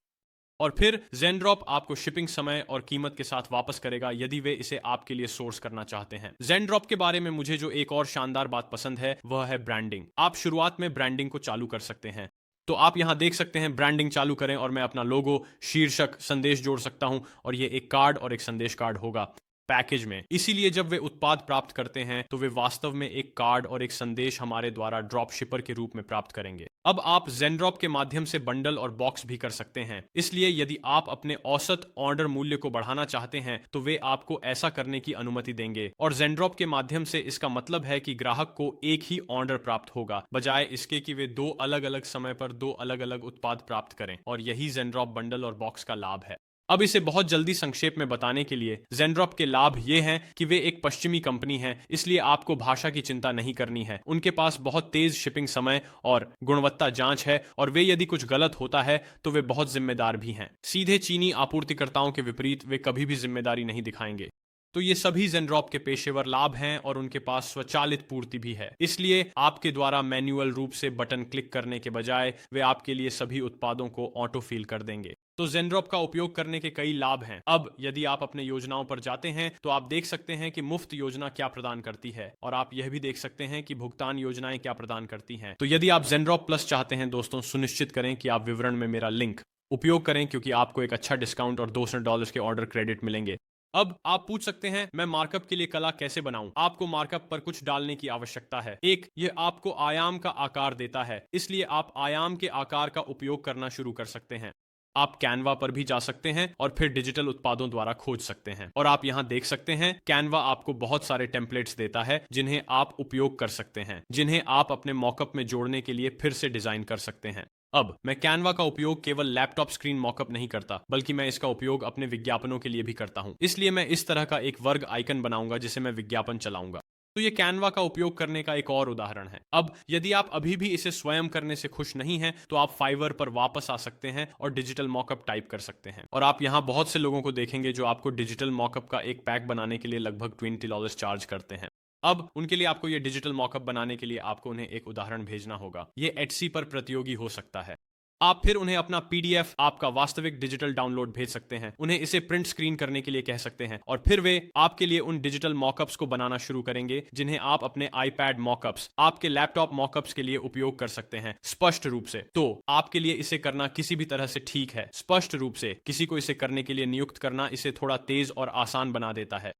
Speaker 1: और फिर ज़ेनड्रॉप आपको शिपिंग समय और कीमत के साथ वापस करेगा यदि वे इसे आपके लिए सोर्स करना चाहते हैं। ज़ेनड्रॉप के बारे में मुझे जो एक और शानदार बात पसंद है वह है ब्रांडिंग। आप शुरुआत में ब्रांडिंग को चालू कर सकते हैं। तो आप यहां देख सकते हैं ब्रांडिंग चालू करें, और मैं अपना लोगो, शीर्षक, संदेश जोड़ सकता हूं, और ये एक कार्ड और एक संदेश कार्ड होगा पैकेज में। इसीलिए जब वे उत्पाद प्राप्त करते हैं तो वे वास्तव में एक कार्ड और एक संदेश हमारे द्वारा ड्रॉप शिपर के रूप में प्राप्त करेंगे। अब आप ज़ेनड्रॉप के माध्यम से बंडल और बॉक्स भी कर सकते हैं। इसलिए यदि आप अपने औसत ऑर्डर मूल्य को बढ़ाना चाहते हैं तो वे आपको ऐसा करने की अनुमति देंगे, और ज़ेनड्रॉप के माध्यम से इसका मतलब है कि ग्राहक को एक ही ऑर्डर प्राप्त होगा, बजाय इसके कि वे 2 अलग अलग समय पर 2 अलग अलग उत्पाद प्राप्त करें। और यही ज़ेनड्रॉप बंडल और बॉक्स का लाभ है। अब इसे बहुत जल्दी संक्षेप में बताने के लिए, ज़ेनड्रॉप के लाभ ये हैं कि वे एक पश्चिमी कंपनी है, इसलिए आपको भाषा की चिंता नहीं करनी है। उनके पास बहुत तेज शिपिंग समय और गुणवत्ता जांच है, और वे यदि कुछ गलत होता है तो वे बहुत जिम्मेदार भी हैं। सीधे चीनी आपूर्तिकर्ताओं के विपरीत वे कभी भी जिम्मेदारी नहीं दिखाएंगे। तो ये सभी ज़ेनड्रॉप के पेशेवर लाभ हैं, और उनके पास स्वचालित पूर्ति भी है। इसलिए आपके द्वारा मैन्युअल रूप से बटन क्लिक करने के बजाय वे आपके लिए सभी उत्पादों को ऑटो फिल कर देंगे। तो ज़ेनड्रॉप का उपयोग करने के कई लाभ हैं। अब यदि आप अपने योजनाओं पर जाते हैं तो आप देख सकते हैं कि मुफ्त योजना क्या प्रदान करती है, और आप यह भी देख सकते हैं कि भुगतान योजनाएं क्या प्रदान करती हैं। तो यदि आप ज़ेनड्रॉप प्लस चाहते हैं दोस्तों, सुनिश्चित करें कि आप विवरण में मेरा लिंक उपयोग करें, क्योंकि आपको एक अच्छा डिस्काउंट और $200 के ऑर्डर क्रेडिट मिलेंगे। अब आप पूछ सकते हैं मैं मार्कअप के लिए कला कैसे बनाऊं? आपको मार्कअप पर कुछ डालने की आवश्यकता है। एक, यह आपको आयाम का आकार देता है, इसलिए आप आयाम के आकार का उपयोग करना शुरू कर सकते हैं। आप कैनवा पर भी जा सकते हैं और फिर डिजिटल उत्पादों द्वारा खोज सकते हैं। और आप यहां देख सकते हैं कैनवा आपको बहुत सारे टेम्पलेट्स देता है जिन्हें आप उपयोग कर सकते हैं, जिन्हें आप अपने मॉकअप में जोड़ने के लिए फिर से डिजाइन कर सकते हैं। अब मैं कैनवा का उपयोग केवल लैपटॉप स्क्रीन मॉकअप नहीं करता, बल्कि मैं इसका उपयोग अपने विज्ञापनों के लिए भी करता हूं। इसलिए मैं इस तरह का एक वर्ग आइकन बनाऊंगा जिसे मैं विज्ञापन चलाऊंगा। तो ये कैनवा का उपयोग करने का एक और उदाहरण है। अब यदि आप अभी भी इसे स्वयं करने से खुश नहीं हैं, तो आप फाइवर पर वापस आ सकते हैं और डिजिटल मॉकअप टाइप कर सकते हैं। और आप यहाँ बहुत से लोगों को देखेंगे जो आपको डिजिटल मॉकअप का एक पैक बनाने के लिए लगभग $20 चार्ज करते हैं। अब उनके लिए आपको ये डिजिटल मॉकअप बनाने के लिए आपको उन्हें एक उदाहरण भेजना होगा। ये एटसी पर प्रतियोगी हो सकता है। आप फिर उन्हें अपना पीडीएफ, आपका वास्तविक डिजिटल डाउनलोड भेज सकते हैं, उन्हें इसे प्रिंट स्क्रीन करने के लिए कह सकते हैं और फिर वे आपके लिए उन डिजिटल मॉकअप्स को बनाना शुरू करेंगे जिन्हें आप अपने आईपैड मॉकअप्स, आपके लैपटॉप मॉकअप्स के लिए उपयोग कर सकते हैं स्पष्ट रूप से। तो आपके लिए इसे करना किसी भी तरह से ठीक है। स्पष्ट रूप से किसी को इसे करने के लिए नियुक्त करना इसे थोड़ा तेज और आसान बना देता है।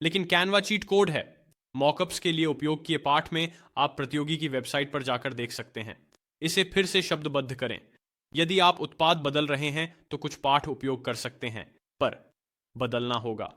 Speaker 1: लेकिन कैनवा चीट कोड है। मॉकअप्स के लिए उपयोग किए पाठ में आप प्रतियोगी की वेबसाइट पर जाकर देख सकते हैं। इसे फिर से शब्दबद्ध करें। यदि आप उत्पाद बदल रहे हैं तो कुछ पाठ उपयोग कर सकते हैं, पर बदलना होगा।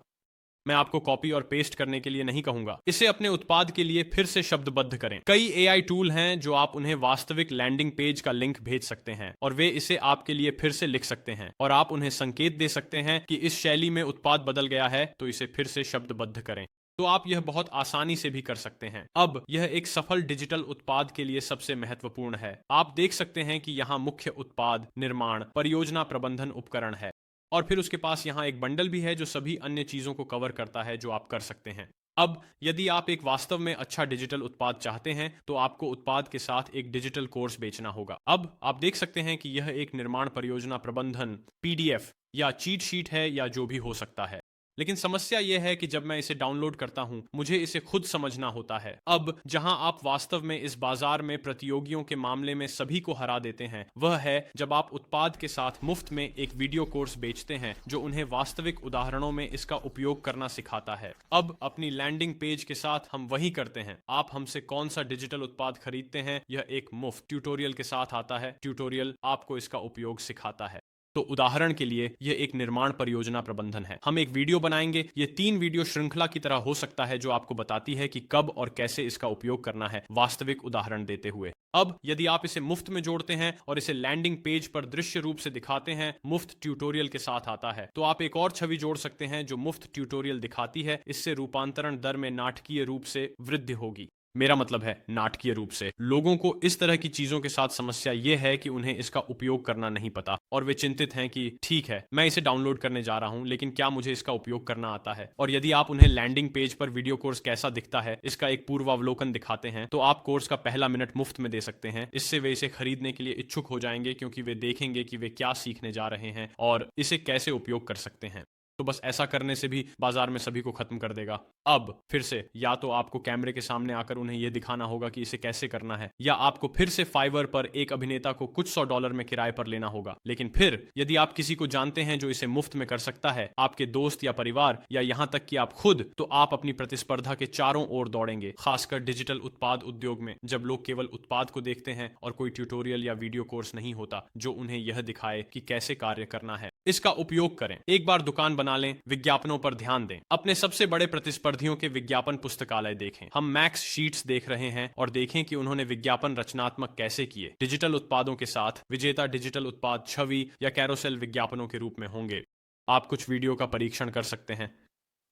Speaker 1: मैं आपको कॉपी और पेस्ट करने के लिए नहीं कहूंगा। इसे अपने उत्पाद के लिए फिर से शब्दबद्ध करें। कई एआई टूल हैं जो आप उन्हें वास्तविक लैंडिंग पेज का लिंक भेज सकते हैं और वे इसे आपके लिए फिर से लिख सकते हैं और आप उन्हें संकेत दे सकते हैं कि इस शैली में उत्पाद बदल गया है, तो इसे फिर से शब्दबद्ध करें। तो आप यह बहुत आसानी से भी कर सकते हैं। अब यह एक सफल डिजिटल उत्पाद के लिए सबसे महत्वपूर्ण है। आप देख सकते हैं कि यहाँ मुख्य उत्पाद, निर्माण, परियोजना प्रबंधन उपकरण है और फिर उसके पास यहाँ एक बंडल भी है जो सभी अन्य चीजों को कवर करता है जो आप कर सकते हैं। अब यदि आप एक वास्तव में अच्छा डिजिटल उत्पाद चाहते हैं तो आपको उत्पाद के साथ एक डिजिटल कोर्स बेचना होगा। अब आप देख सकते हैं कि यह एक निर्माण परियोजना प्रबंधन, पीडीएफ या चीट शीट है या जो भी हो सकता है। लेकिन समस्या यह है कि जब मैं इसे डाउनलोड करता हूं, मुझे इसे खुद समझना होता है। अब जहां आप वास्तव में इस बाजार में प्रतियोगियों के मामले में सभी को हरा देते हैं, वह है जब आप उत्पाद के साथ मुफ्त में एक वीडियो कोर्स बेचते हैं जो उन्हें वास्तविक उदाहरणों में इसका उपयोग करना सिखाता है। अब अपनी लैंडिंग पेज के साथ हम वही करते हैं। आप हमसे कौन सा डिजिटल उत्पाद खरीदते हैं, यह एक मुफ्त ट्यूटोरियल के साथ आता है। ट्यूटोरियल आपको इसका उपयोग सिखाता है। तो उदाहरण के लिए यह एक निर्माण परियोजना प्रबंधन है। हम एक वीडियो बनाएंगे। ये 3 वीडियो श्रृंखला की तरह हो सकता है जो आपको बताती है कि कब और कैसे इसका उपयोग करना है, वास्तविक उदाहरण देते हुए। अब यदि आप इसे मुफ्त में जोड़ते हैं और इसे लैंडिंग पेज पर दृश्य रूप से दिखाते हैं, मुफ्त ट्यूटोरियल के साथ आता है, तो आप एक और छवि जोड़ सकते हैं जो मुफ्त ट्यूटोरियल दिखाती है। इससे रूपांतरण दर में नाटकीय रूप से वृद्धि होगी। मेरा मतलब है नाटकीय रूप से। लोगों को इस तरह की चीजों के साथ समस्या यह है कि उन्हें इसका उपयोग करना नहीं पता और वे चिंतित हैं कि ठीक है, मैं इसे डाउनलोड करने जा रहा हूं, लेकिन क्या मुझे इसका उपयोग करना आता है। और यदि आप उन्हें लैंडिंग पेज पर वीडियो कोर्स कैसा दिखता है इसका एक पूर्वावलोकन दिखाते हैं, तो आप कोर्स का पहला मिनट मुफ्त में दे सकते हैं। इससे वे इसे खरीदने के लिए इच्छुक हो जाएंगे क्योंकि वे देखेंगे कि वे क्या सीखने जा रहे हैं और इसे कैसे उपयोग कर सकते हैं। तो बस ऐसा करने से भी बाजार में सभी को खत्म कर देगा। अब फिर से या तो आपको कैमरे के सामने आकर उन्हें यह दिखाना होगा कि इसे कैसे करना है, या आपको फिर से फाइवर पर एक अभिनेता को कुछ $100 में किराए पर लेना होगा। लेकिन फिर यदि आप किसी को जानते हैं जो इसे मुफ्त में कर सकता है, आपके दोस्त या परिवार या यहां तक कि आप खुद, तो आप अपनी प्रतिस्पर्धा के चारों ओर दौड़ेंगे। खासकर डिजिटल उत्पाद उद्योग में, जब लोग केवल उत्पाद को देखते हैं और कोई ट्यूटोरियल या वीडियो कोर्स नहीं होता जो उन्हें यह दिखाए कि कैसे कार्य करना है। इसका उपयोग करें। एक बार दुकान बना लें, विज्ञापनों पर ध्यान दें। अपने सबसे बड़े प्रतिस्पर्धियों के विज्ञापन पुस्तकालय देखें। हम मैक्स शीट्स देख रहे हैं और देखें कि उन्होंने विज्ञापन रचनात्मक कैसे किए। डिजिटल उत्पादों के साथ विजेता डिजिटल उत्पाद छवि या कैरोसेल विज्ञापनों के रूप में होंगे। आप कुछ वीडियो का परीक्षण कर सकते हैं।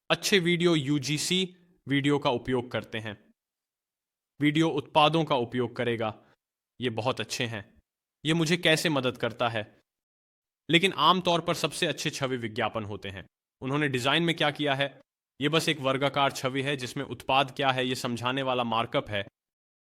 Speaker 1: अच्छे वीडियो यूजीसी वीडियो का उपयोग करते हैं। वीडियो उत्पादों का उपयोग करेगा। ये बहुत अच्छे हैं। ये मुझे कैसे मदद करता है। लेकिन आमतौर पर सबसे अच्छे छवि विज्ञापन होते हैं। उन्होंने डिजाइन में क्या किया है? यह बस एक वर्गाकार छवि है जिसमें उत्पाद क्या है यह समझाने वाला मार्कअप है।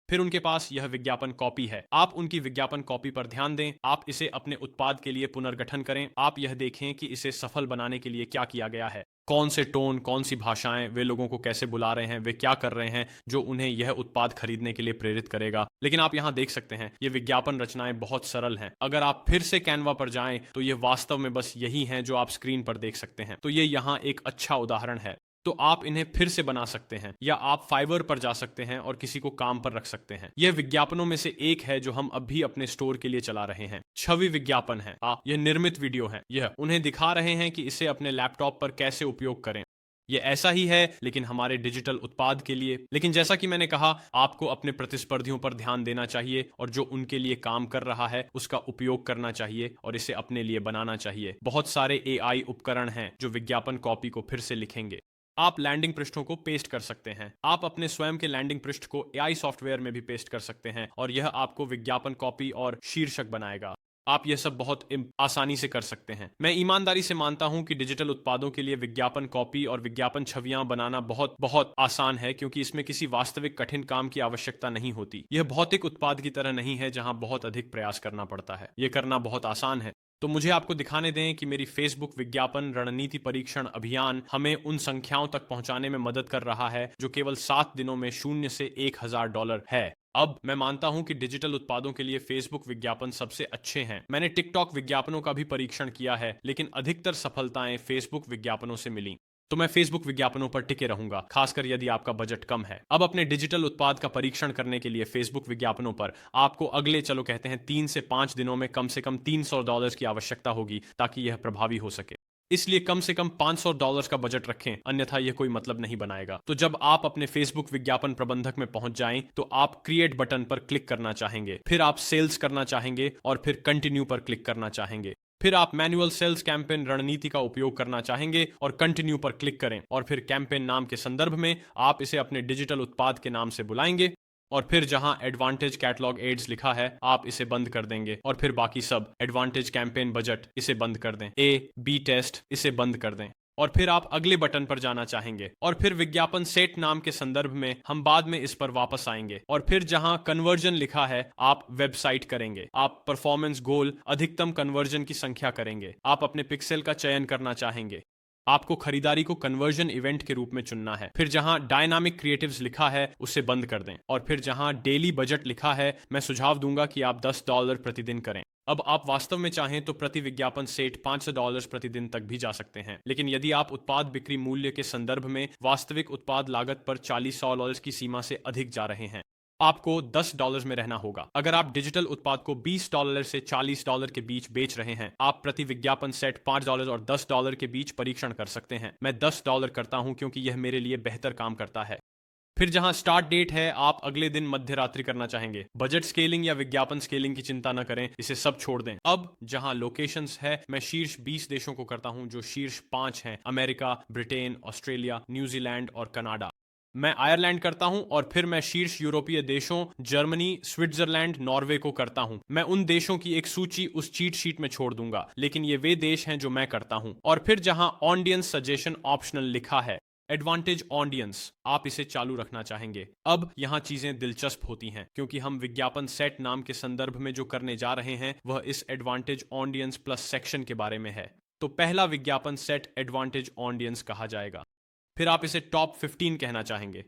Speaker 1: फिर उनके पास यह विज्ञापन कॉपी है। आप उनकी विज्ञापन कॉपी पर ध्यान दें। आप इसे अपने उत्पाद के लिए पुनर्गठन करें। आप यह देखें कि इसे सफल बनाने के लिए क्या किया गया है। कौन से टोन, कौन सी भाषाएं, वे लोगों को कैसे बुला रहे हैं, वे क्या कर रहे हैं जो उन्हें यह उत्पाद खरीदने के लिए प्रेरित करेगा। लेकिन आप यहां देख सकते हैं ये विज्ञापन रचनाएं बहुत सरल हैं। अगर आप फिर से कैनवा पर जाएं तो ये वास्तव में बस यही हैं जो आप स्क्रीन पर देख सकते हैं। तो ये यहाँ एक अच्छा उदाहरण है। तो आप इन्हें फिर से बना सकते हैं या आप फाइवर पर जा सकते हैं और किसी को काम पर रख सकते हैं। यह विज्ञापनों में से एक है जो हम अभी अपने स्टोर के लिए चला रहे हैं। छवि विज्ञापन है। यह निर्मित वीडियो है। यह उन्हें दिखा रहे हैं कि इसे अपने लैपटॉप पर कैसे उपयोग करें। ये ऐसा ही है लेकिन हमारे डिजिटल उत्पाद के लिए। लेकिन जैसा कि मैंने कहा, आपको अपने प्रतिस्पर्धियों पर ध्यान देना चाहिए और जो उनके लिए काम कर रहा है उसका उपयोग करना चाहिए और इसे अपने लिए बनाना चाहिए। बहुत सारे एआई उपकरण हैं जो विज्ञापन कॉपी को फिर से लिखेंगे। आप लैंडिंग पृष्ठों को पेस्ट कर सकते हैं। आप अपने स्वयं के लैंडिंग पृष्ठ को एआई सॉफ्टवेयर में भी पेस्ट कर सकते हैं और यह आपको विज्ञापन कॉपी और शीर्षक बनाएगा। आप यह सब बहुत आसानी से कर सकते हैं। मैं ईमानदारी से मानता हूं कि डिजिटल उत्पादों के लिए विज्ञापन कॉपी और विज्ञापन छवियां बनाना बहुत बहुत आसान है, क्योंकि इसमें किसी वास्तविक कठिन काम की आवश्यकता नहीं होती। यह भौतिक उत्पाद की तरह नहीं है जहां बहुत अधिक प्रयास करना पड़ता है। यह करना बहुत आसान है। तो मुझे आपको दिखाने दें कि मेरी फेसबुक विज्ञापन रणनीति परीक्षण अभियान हमें उन संख्याओं तक पहुंचाने में मदद कर रहा है जो केवल 7 दिनों में $0 से $1000 है। अब मैं मानता हूं कि डिजिटल उत्पादों के लिए फेसबुक विज्ञापन सबसे अच्छे हैं। मैंने टिकटॉक विज्ञापनों का भी परीक्षण किया है, लेकिन अधिकतर सफलताएं फेसबुक विज्ञापनों से मिली। तो मैं फेसबुक विज्ञापनों पर टिके रहूंगा, खासकर यदि आपका बजट कम है। अब अपने डिजिटल उत्पाद का परीक्षण करने के लिए फेसबुक विज्ञापनों पर आपको अगले चलो कहते हैं 3 से 5 दिनों में कम से कम $300 की आवश्यकता होगी ताकि यह प्रभावी हो सके। इसलिए कम से कम $500 का बजट रखें, अन्यथा यह कोई मतलब नहीं बनाएगा। तो जब आप अपने फेसबुक विज्ञापन प्रबंधक में पहुंच जाएं तो आप क्रिएट बटन पर क्लिक करना चाहेंगे, फिर आप सेल्स करना चाहेंगे और फिर कंटिन्यू पर क्लिक करना चाहेंगे। फिर आप मैनुअल सेल्स कैंपेन रणनीति का उपयोग करना चाहेंगे और कंटिन्यू पर क्लिक करें और फिर कैंपेन नाम के संदर्भ में आप इसे अपने डिजिटल उत्पाद के नाम से बुलाएंगे और फिर जहां एडवांटेज कैटलॉग एड्स लिखा है आप इसे बंद कर देंगे और फिर बाकी सब एडवांटेज कैंपेन बजट इसे बंद कर दें, A/B टेस्ट इसे बंद कर दें और फिर आप अगले बटन पर जाना चाहेंगे और फिर विज्ञापन सेट नाम के संदर्भ में हम बाद में इस पर वापस आएंगे और फिर जहां कन्वर्जन लिखा है आप वेबसाइट करेंगे। आप परफॉर्मेंस गोल अधिकतम कन्वर्जन की संख्या करेंगे। आप अपने पिक्सल का चयन करना चाहेंगे। आपको खरीदारी को कन्वर्जन इवेंट के रूप में चुनना है। फिर जहां डायनामिक क्रिएटिव्स लिखा है उसे बंद कर दें और फिर जहां डेली बजट लिखा है मैं सुझाव दूंगा कि आप $10 प्रतिदिन करें। अब आप वास्तव में चाहें तो प्रति विज्ञापन सेट $500 प्रतिदिन तक भी जा सकते हैं, लेकिन यदि आप उत्पाद बिक्री मूल्य के संदर्भ में वास्तविक उत्पाद लागत पर $40 की सीमा से अधिक जा रहे हैं, आपको $10 में रहना होगा। अगर आप डिजिटल उत्पाद को $20 से $40 के बीच बेच रहे हैं, आप प्रति विज्ञापन सेट $5 और $10 के बीच परीक्षण कर सकते हैं। मैं $10 करता हूं क्योंकि यह मेरे लिए बेहतर काम करता है। फिर जहां स्टार्ट डेट है आप अगले दिन मध्य रात्रि करना चाहेंगे। बजट स्केलिंग या विज्ञापन स्केलिंग की चिंता न करें, इसे सब छोड़ दें। अब जहां लोकेशंस है मैं शीर्ष 20 देशों को करता हूं जो शीर्ष 5 हैं, अमेरिका, ब्रिटेन, ऑस्ट्रेलिया, न्यूजीलैंड और कनाडा। मैं आयरलैंड करता हूं और फिर मैं शीर्ष यूरोपीय देशों जर्मनी, स्विट्जरलैंड, नॉर्वे को करता हूं। मैं उन देशों की एक सूची उस चीट शीट में छोड़ दूंगा, लेकिन ये वे देश हैं जो मैं करता हूं। और फिर जहां ऑडियंस सजेशन ऑप्शनल लिखा है, एडवांटेज ऑडियंस, आप इसे चालू रखना चाहेंगे। अब यहां चीजें दिलचस्प होती हैं क्योंकि हम विज्ञापन सेट नाम के संदर्भ में जो करने जा रहे हैं वह इस एडवांटेज ऑडियंस प्लस सेक्शन के बारे में है। तो पहला विज्ञापन सेट एडवांटेज ऑडियंस कहा जाएगा। फिर आप इसे टॉप 15 कहना चाहेंगे।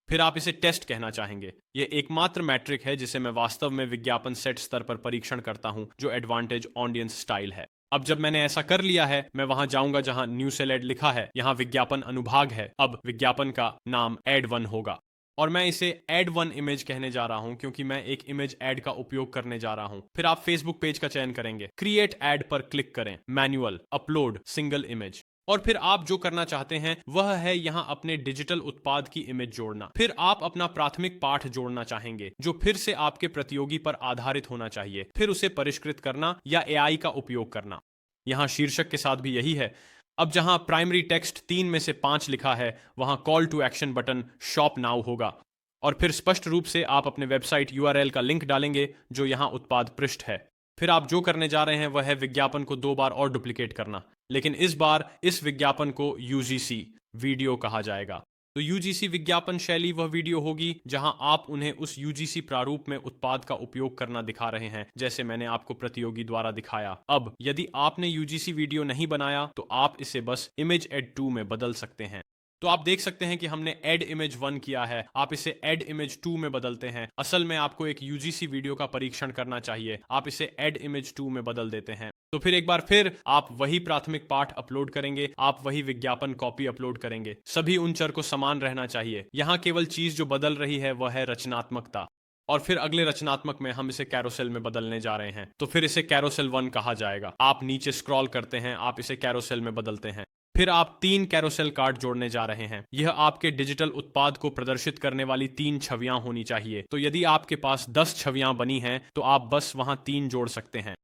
Speaker 1: फिर आप इसे टेस्ट कहना चाहेंगे। यह एकमात्र मैट्रिक है जिसे मैं वास्तव में विज्ञापन सेट स्तर पर परीक्षण करता हूं, जो एडवांटेज ऑडियंस स्टाइल है। अब जब मैंने ऐसा कर लिया है मैं वहां जाऊंगा जहां न्यू सेलेड लिखा है, यहां विज्ञापन अनुभाग है। अब विज्ञापन का नाम एड 1 होगा और मैं इसे एड 1 इमेज कहने जा रहा हूं क्योंकि मैं एक इमेज एड का उपयोग करने जा रहा हूं। फिर आप फेसबुक पेज का चयन करेंगे, क्रिएट एड पर क्लिक करें, मैनुअल, अपलोड, सिंगल इमेज और फिर आप जो करना चाहते हैं वह है यहां अपने डिजिटल उत्पाद की इमेज जोड़ना। फिर आप अपना प्राथमिक पाठ जोड़ना चाहेंगे जो फिर से आपके प्रतियोगी पर आधारित होना चाहिए, फिर उसे परिष्कृत करना या एआई का उपयोग करना। यहां शीर्षक के साथ भी यही है। अब जहां प्राइमरी टेक्स्ट 3 में से 5 लिखा है वहां call to action button shop now होगा और फिर स्पष्ट रूप से आप अपने वेबसाइट URL का लिंक डालेंगे जो यहां उत्पाद पृष्ठ है। फिर आप जो करने जा रहे हैं वह है विज्ञापन को 2 बार और डुप्लीकेट करना, लेकिन इस बार इस विज्ञापन को UGC वीडियो कहा जाएगा। तो UGC विज्ञापन शैली वह वीडियो होगी जहां आप उन्हें उस UGC प्रारूप में उत्पाद का उपयोग करना दिखा रहे हैं जैसे मैंने आपको प्रतियोगी द्वारा दिखाया। अब यदि आपने UGC वीडियो नहीं बनाया तो आप इसे बस इमेज एड 2 में बदल सकते हैं। तो आप देख सकते हैं कि हमने एड इमेज 1 किया है, आप इसे एड इमेज 2 में बदलते हैं। असल में आपको एक UGC वीडियो का परीक्षण करना चाहिए, आप इसे एड इमेज 2 में बदल देते हैं। तो फिर एक बार फिर आप वही प्राथमिक पाठ अपलोड करेंगे, आप वही विज्ञापन कॉपी अपलोड करेंगे। सभी उन चर को समान रहना चाहिए। यहाँ केवल चीज जो बदल रही है वह है रचनात्मकता। और फिर अगले रचनात्मक में हम इसे कैरोसेल में बदलने जा रहे हैं, तो फिर इसे कैरोसेल 1 कहा जाएगा। आप नीचे स्क्रॉल करते हैं, आप इसे कैरोसेल में बदलते हैं। फिर आप 3 कैरोसेल कार्ड जोड़ने जा रहे हैं। यह आपके डिजिटल उत्पाद को प्रदर्शित करने वाली 3 छवियां होनी चाहिए। तो यदि आपके पास 10 छवियां बनी हैं तो आप बस वहां 3 जोड़ सकते हैं।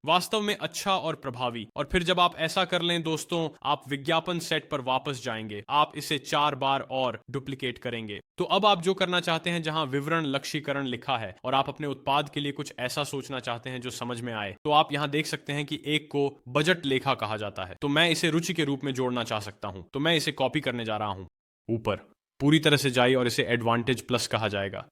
Speaker 1: वास्तव में अच्छा और प्रभावी। और फिर जब आप ऐसा कर लें दोस्तों, आप विज्ञापन सेट पर वापस जाएंगे, आप इसे 4 बार और डुप्लीकेट करेंगे। तो अब आप जो करना चाहते हैं, जहां विवरण लक्ष्यीकरण लिखा है और आप अपने उत्पाद के लिए कुछ ऐसा सोचना चाहते हैं जो समझ में आए, तो आप यहां देख सकते हैं कि एक को बजट लेखा कहा जाता है। तो मैं इसे रुचि के रूप में जोड़ना चाह सकता हूं, तो मैं इसे कॉपी करने जा रहा हूं। ऊपर पूरी तरह से जाइए और इसे एडवांटेज प्लस कहा जाएगा।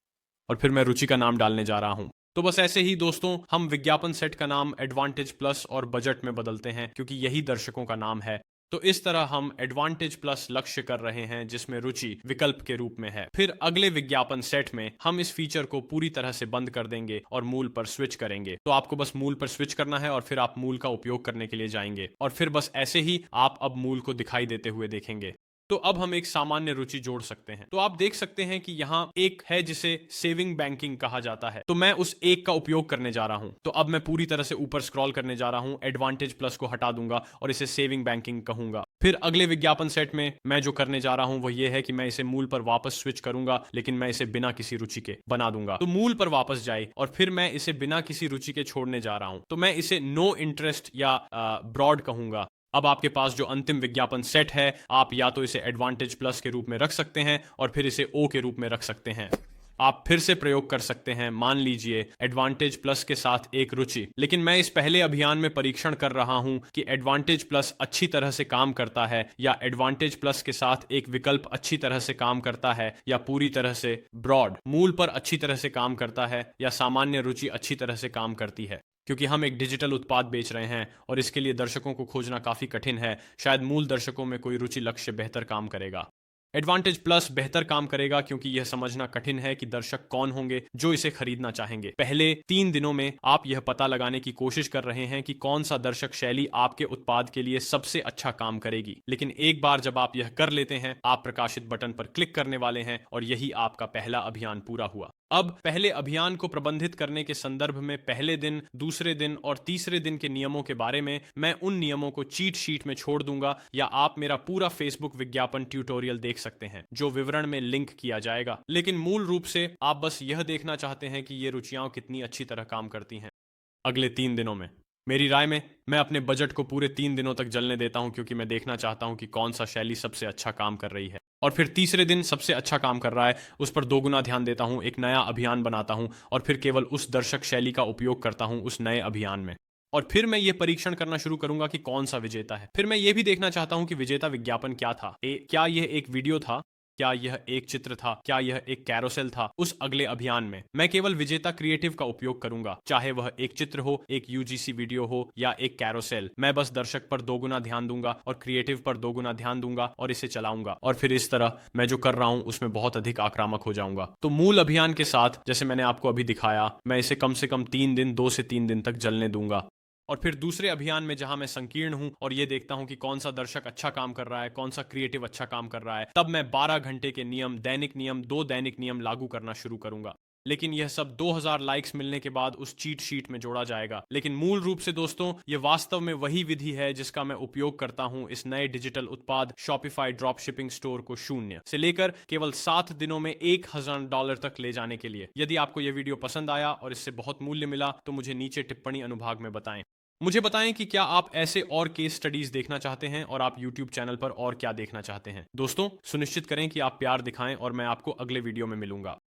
Speaker 1: और फिर मैं रुचि का नाम डालने जा रहा हूं। तो बस ऐसे ही दोस्तों, हम विज्ञापन सेट का नाम एडवांटेज प्लस और बजट में बदलते हैं, क्योंकि यही दर्शकों का नाम है। तो इस तरह हम एडवांटेज प्लस लक्ष्य कर रहे हैं, जिसमें रुचि विकल्प के रूप में है। फिर अगले विज्ञापन सेट में हम इस फीचर को पूरी तरह से बंद कर देंगे और मूल पर स्विच करेंगे। तो आपको बस मूल पर स्विच करना है और फिर आप मूल का उपयोग करने के लिए जाएंगे। और फिर बस ऐसे ही आप अब मूल को दिखाई देते हुए देखेंगे। तो अब हम एक सामान्य रुचि जोड़ सकते हैं। तो आप देख सकते हैं कि यहाँ एक है जिसे सेविंग बैंकिंग कहा जाता है। तो मैं उस एक का उपयोग करने जा रहा हूं। तो अब मैं पूरी तरह से ऊपर स्क्रॉल करने जा रहा हूं, एडवांटेज प्लस को हटा दूंगा और इसे सेविंग बैंकिंग कहूंगा। फिर अगले विज्ञापन सेट में मैं जो करने जा रहा हूं वह यह है कि मैं इसे मूल पर वापस स्विच करूंगा, लेकिन मैं इसे बिना किसी रुचि के बना दूंगा। तो मूल पर वापस जाए और फिर मैं इसे बिना किसी रुचि के छोड़ने जा रहा हूं। तो मैं इसे नो इंटरेस्ट या ब्रॉड कहूंगा। अब आपके पास जो अंतिम विज्ञापन सेट है, आप या तो इसे एडवांटेज प्लस के रूप में रख सकते हैं और फिर इसे ओ के रूप में रख सकते हैं। आप फिर से प्रयोग कर सकते हैं, मान लीजिए एडवांटेज प्लस के साथ एक रुचि। लेकिन मैं इस पहले अभियान में परीक्षण कर रहा हूं कि एडवांटेज प्लस अच्छी तरह से काम करता है, या एडवांटेज प्लस के साथ एक विकल्प अच्छी तरह से काम करता है, या पूरी तरह से ब्रॉड मूल पर अच्छी तरह से काम करता है, या सामान्य रुचि अच्छी तरह से काम करती है। क्योंकि हम एक डिजिटल उत्पाद बेच रहे हैं और इसके लिए दर्शकों को खोजना काफी कठिन है। शायद मूल दर्शकों में कोई रुचि लक्ष्य बेहतर काम करेगा। एडवांटेज प्लस बेहतर काम करेगा क्योंकि यह समझना कठिन है कि दर्शक कौन होंगे जो इसे खरीदना चाहेंगे। पहले 3 दिनों में आप यह पता लगाने की कोशिश कर रहे हैं कि कौन सा दर्शक शैली आपके उत्पाद के लिए सबसे अच्छा काम करेगी। लेकिन एक बार जब आप यह कर लेते हैं, आप प्रकाशित बटन पर क्लिक करने वाले हैं और यही आपका पहला अभियान पूरा हुआ। अब पहले अभियान को प्रबंधित करने के संदर्भ में पहले दिन, दूसरे दिन और तीसरे दिन के नियमों के बारे में मैं उन नियमों को चीट शीट में छोड़ दूंगा, या आप मेरा पूरा फेसबुक विज्ञापन ट्यूटोरियल देख सकते हैं जो विवरण में लिंक किया जाएगा। लेकिन मूल रूप से आप बस यह देखना चाहते हैं कि ये रुचियां कितनी अच्छी तरह काम करती हैं। अगले 3 दिनों में मेरी राय में मैं अपने बजट को पूरे 3 दिनों तक जलने देता हूं, क्योंकि मैं देखना चाहता हूं कि कौन सा शैली सबसे अच्छा काम कर रही है। और फिर तीसरे दिन सबसे अच्छा काम कर रहा है, उस पर 2 गुना ध्यान देता हूं, एक नया अभियान बनाता हूं और फिर केवल उस दर्शक शैली का उपयोग करता हूं उस नए अभियान में। और फिर मैं ये परीक्षण करना शुरू करूंगा कि कौन सा विजेता है। फिर मैं ये भी देखना चाहता हूं कि विजेता विज्ञापन क्या था। क्या यह एक वीडियो था, क्या यह एक चित्र था, क्या यह एक कैरोसेल था। उस अगले अभियान में मैं केवल विजेता क्रिएटिव का उपयोग करूंगा, चाहे वह एक चित्र हो, एक यूजीसी वीडियो हो या एक कैरोसेल। मैं बस दर्शक पर 2 गुना ध्यान दूंगा और क्रिएटिव पर 2 गुना ध्यान दूंगा और इसे चलाऊंगा। और फिर इस तरह मैं जो कर रहा हूं उसमें बहुत अधिक आक्रामक हो जाऊंगा। तो मूल अभियान के साथ, जैसे मैंने आपको अभी दिखाया, मैं इसे कम से कम 3 दिन, 2 से 3 दिन तक जलने दूंगा। और फिर दूसरे अभियान में जहां मैं संकीर्ण हूं और ये देखता हूं कि कौन सा दर्शक अच्छा काम कर रहा है, कौन सा क्रिएटिव अच्छा काम कर रहा है, तब मैं 12 घंटे के नियम, दैनिक नियम, 2 दैनिक नियम लागू करना शुरू करूंगा। लेकिन यह सब 2000 लाइक्स मिलने के बाद उस चीट शीट में जोड़ा जाएगा। लेकिन मूल रूप से दोस्तों, ये वास्तव में वही विधि है जिसका मैं उपयोग करता हूं इस नए डिजिटल उत्पाद शॉपिफाई ड्रॉप शिपिंग स्टोर को 0 से लेकर केवल 7 दिनों में $1000 तक ले जाने के लिए। यदि आपको यह वीडियो पसंद आया और इससे बहुत मूल्य मिला तो मुझे नीचे टिप्पणी अनुभाग में बताएं। मुझे बताएं कि क्या आप ऐसे और केस स्टडीज देखना चाहते हैं और आप YouTube चैनल पर और क्या देखना चाहते हैं। दोस्तों, सुनिश्चित करें कि आप प्यार दिखाएं और मैं आपको अगले वीडियो में मिलूंगा।